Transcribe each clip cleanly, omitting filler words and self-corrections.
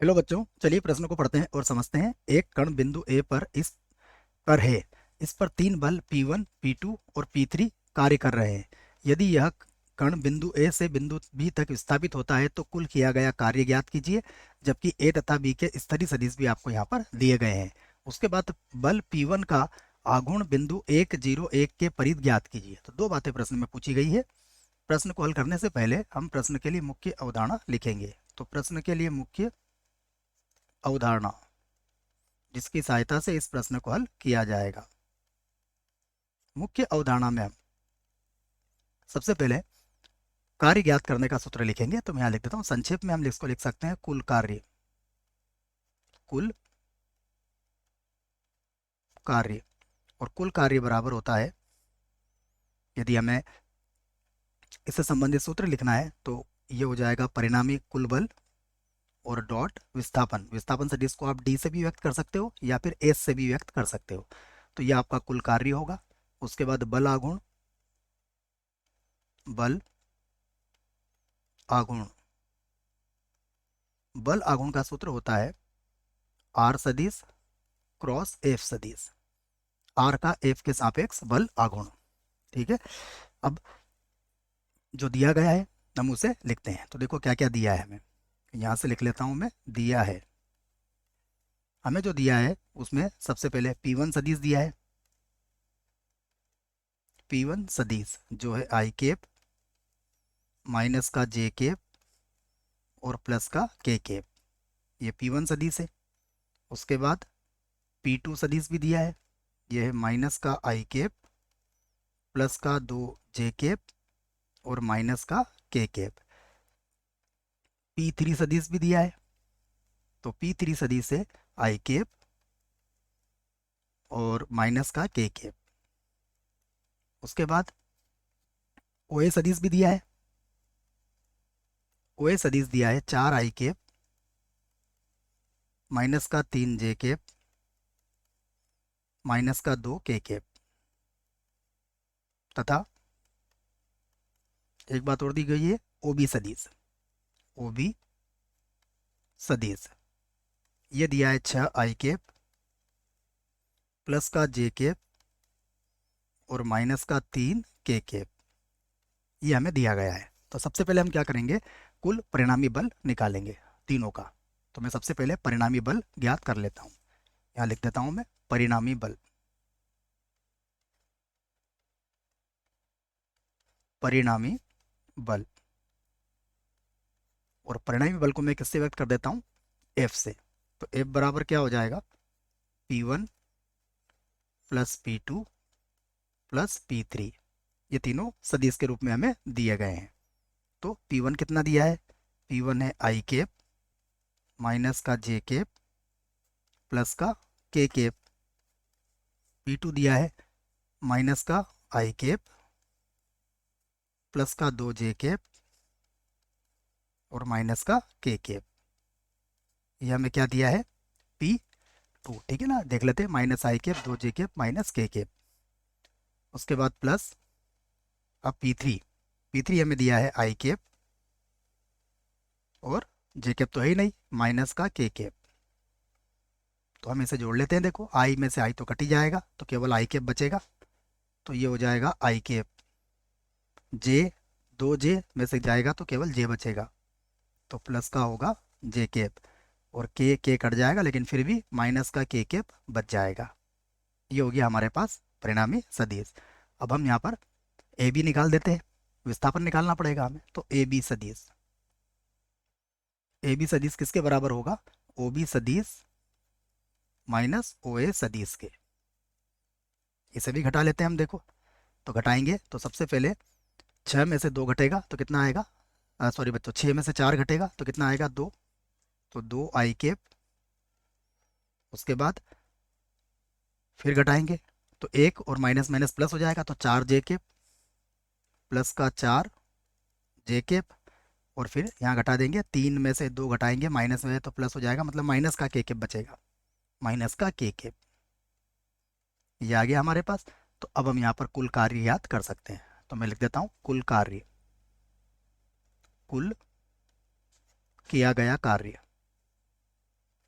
Hello बच्चों, चलिए प्रश्न को पढ़ते हैं और समझते हैं। एक कण बिंदु ए पर इस पर है। इस पर तीन बल P1, P2 और P3 कार्य कर रहे हैं। यदि यह कण बिंदु ए से बिंदु बी तक विस्थापित होता है तो कुल किया गया कार्य ज्ञात कीजिए। जबकि ए तथा बी के स्तरीय सदिश भी आपको यहाँ पर दिए गए हैं। उसके बाद बल P1 का आघूर्ण बिंदु 1, 0, 1 के परिध ज्ञात कीजिए। तो दो बातें प्रश्न में पूछी गई है। प्रश्न को हल करने से पहले हम प्रश्न के लिए मुख्य अवधारणा लिखेंगे। तो प्रश्न के लिए मुख्य अवधारणा जिसकी सहायता से इस प्रश्न को हल किया जाएगा। मुख्य अवधारणा में हम सबसे पहले कार्य ज्ञात करने का सूत्र लिखेंगे। तो मैं यहाँ लिख देता हूँ। संक्षेप में हम इसको लिख सकते हैं कुल कार्य। कुल कार्य और कुल कार्य बराबर होता है, यदि हमें इससे संबंधित सूत्र लिखना है तो ये हो जाएगा परिणामी कुल बल और डॉट विस्थापन। विस्थापन सदिश को आप डी से भी व्यक्त कर सकते हो या फिर एस से भी व्यक्त कर सकते हो। तो ये आपका कुल कार्य होगा। उसके बाद बल आघूर्ण, बल आघूर्ण, बल आघूर्ण का सूत्र होता है आर सदिश क्रॉस एफ सदिश। आर का एफ के सापेक्ष बल आघूर्ण। ठीक है। अब जो दिया गया है हम उसे लिखते हैं। तो देखो क्या क्या दिया है हमें। यहाँ से लिख लेता हूँ मैं। दिया है हमें, जो दिया है उसमें सबसे पहले P1 सदिश दिया है। P1 सदिश जो है आई केप माइनस का जे केप और प्लस का के केप, ये P1 सदिश है। उसके बाद P2 सदिश भी दिया है। ये है माइनस का आई केप प्लस का दो जे केप और माइनस का के केप। P3 सदिश भी दिया है। तो P3 सदिश है आई केप और माइनस का के केप। उसके बाद OA सदिश भी दिया है। OA सदिश दिया है 4i केप माइनस का 3j केप माइनस का 2k केप। तथा एक बात और दी गई है OB सदिश। OB सदिश ये दिया है 6i केप प्लस का j केप और माइनस का 3k केप। ये हमें दिया गया है। तो सबसे पहले हम क्या करेंगे, कुल परिणामी बल निकालेंगे तीनों का। तो मैं सबसे पहले परिणामी बल ज्ञात कर लेता हूँ। यहाँ लिख देता हूँ मैं परिणामी बल। परिणामी बल और परिणामी बल को मैं किससे व्यक्त कर देता हूँ, F से। तो F बराबर क्या हो जाएगा, P1 plus P2 plus P3। ये तीनों सदिश के रूप में हमें दिए गए हैं। तो P1 कितना दिया है, P1 है आई केप माइनस का जे केप प्लस का के केप। P2 दिया है माइनस का आई केप प्लस का 2j केप और माइनस का के केप। ये हमें क्या दिया है, P2। ठीक है ना, देख लेते हैं। माइनस आई केप 2j केप माइनस के केप। उसके बाद प्लस अब P3 हमें दिया है आई केप और जे केप तो है ही नहीं, माइनस का के केप। तो हम इसे जोड़ लेते हैं। देखो आई में से आई तो कट ही जाएगा तो केवल आई केप बचेगा। तो ये हो जाएगा आई केप। जे 2j में से जाएगा तो केवल जे बचेगा, तो प्लस का होगा जे केप और के कट जाएगा लेकिन फिर भी माइनस का के केप बच जाएगा। ये हो गया हमारे पास परिणामी सदिश। अब हम यहाँ पर ए बी निकाल देते हैं। विस्थापन निकालना पड़ेगा हमें। तो ए बी सदिश, ए बी सदिश किसके बराबर होगा, ओ बी सदिश माइनस ओ ए सदिश के। इसे भी घटा लेते हैं हम। देखो तो घटाएंगे तो सबसे पहले 6 में से 2 घटेगा तो कितना आएगा, सॉरी बच्चों, 6 में से 4 घटेगा तो कितना आएगा, 2। तो 2i केप। उसके बाद फिर घटाएंगे तो 1 और माइनस माइनस प्लस हो जाएगा तो 4j केप प्लस का 4j केप। और फिर यहाँ घटा देंगे, 3 में से 2 घटाएंगे माइनस में है तो प्लस हो जाएगा, मतलब माइनस का के केप बचेगा, माइनस का के केप। ये आ गया हमारे पास। तो अब हम यहाँ पर कुल कार्य याद कर सकते हैं। तो मैं लिख देता हूँ कुल कार्य, कुल किया गया कार्य।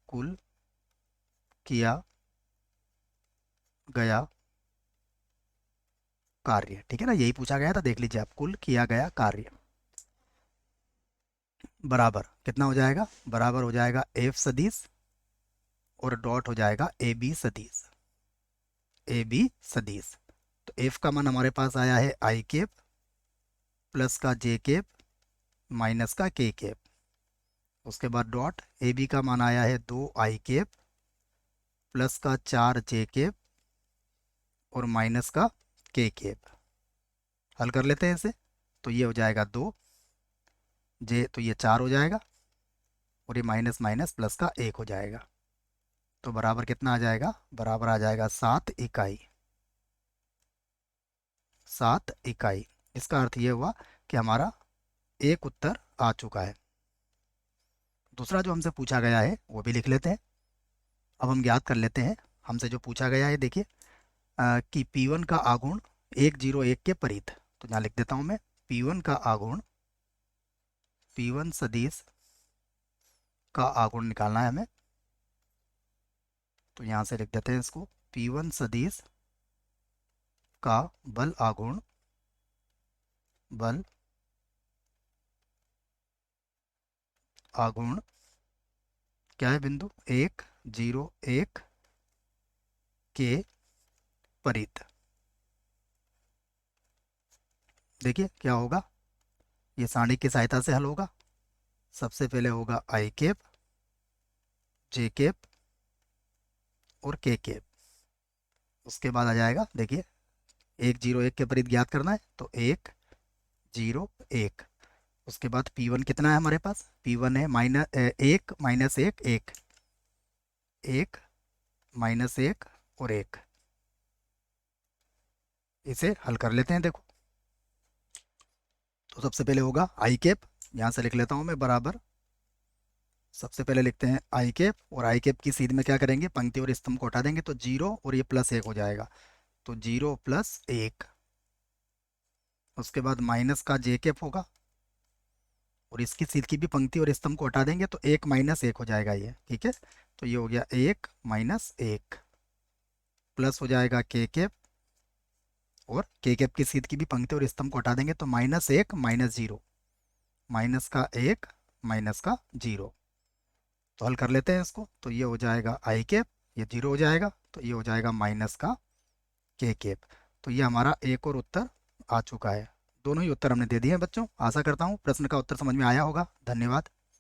कुल किया गया कार्य। ठीक है ना, यही पूछा गया था, देख लीजिए आप, कुल किया गया कार्य बराबर कितना हो जाएगा, बराबर हो जाएगा एफ सदिश और डॉट हो जाएगा ए बी सदिश, ए बी सदिश। तो एफ का मान हमारे पास आया है आई केप प्लस का जे केप माइनस का के केप। उसके बाद डॉट ए बी का मान आया है 2 i केप प्लस का 4 जे केप और माइनस का के केप। हल कर लेते हैं इसे, तो ये हो जाएगा 2 जे, तो ये 4 हो जाएगा और ये माइनस माइनस प्लस का 1 हो जाएगा। तो बराबर कितना आ जाएगा, बराबर आ जाएगा 7 इकाई, 7 इकाई। इसका अर्थ ये हुआ कि हमारा एक उत्तर आ चुका है। दूसरा जो हमसे पूछा गया है वो भी लिख लेते हैं। अब हम ज्ञात कर लेते हैं, हमसे जो पूछा गया है, देखिए कि P1 का आघूर्ण 101 के परित। तो यहाँ लिख देता हूँ मैं, P1 का आघूर्ण, P1 सदिश का आघूर्ण निकालना है हमें। तो यहाँ से लिख देते हैं इसको, P1 सदिश का बल आघूर्ण, बल आघूर्ण क्या है, बिंदु 101 के परित। देखिए क्या होगा, ये सारणी की सहायता से हल होगा। सबसे पहले होगा आई केप, जे केप और के केप। उसके बाद आ जाएगा, देखिए 101 के परित ज्ञात करना है, तो 101। उसके बाद P1 कितना है हमारे पास, P1 है माइनस 1 माइनस 1 1, 1 माइनस 1 और 1। इसे हल कर लेते हैं, देखो। तो सबसे पहले होगा आई केप, यहाँ से लिख लेता हूँ मैं बराबर, सबसे पहले लिखते हैं आई केप, और आई केप की सीध में क्या करेंगे, पंक्ति और स्तंभ को हटा देंगे, तो 0 और ये +1 हो जाएगा, तो 0 + 1। उसके बाद माइनस का जे केप होगा, और इसकी सीध की भी पंक्ति और स्तंभ को हटा देंगे, तो 1 - 1 हो जाएगा ये। ठीक है, तो ये हो गया 1 - 1, प्लस हो जाएगा के केप, और के केप की सीध की भी पंक्ति और स्तंभ को हटा देंगे, तो -1 - 0, माइनस का 1 माइनस का 0। तो हल कर लेते हैं इसको, तो ये हो जाएगा आई केप, ये 0 हो जाएगा, तो ये हो जाएगा माइनस का के केप। तो ये हमारा एक और उत्तर आ चुका है। दोनों ही उत्तर हमने दे दिए हैं बच्चों। आशा करता हूँ प्रश्न का उत्तर समझ में आया होगा। धन्यवाद।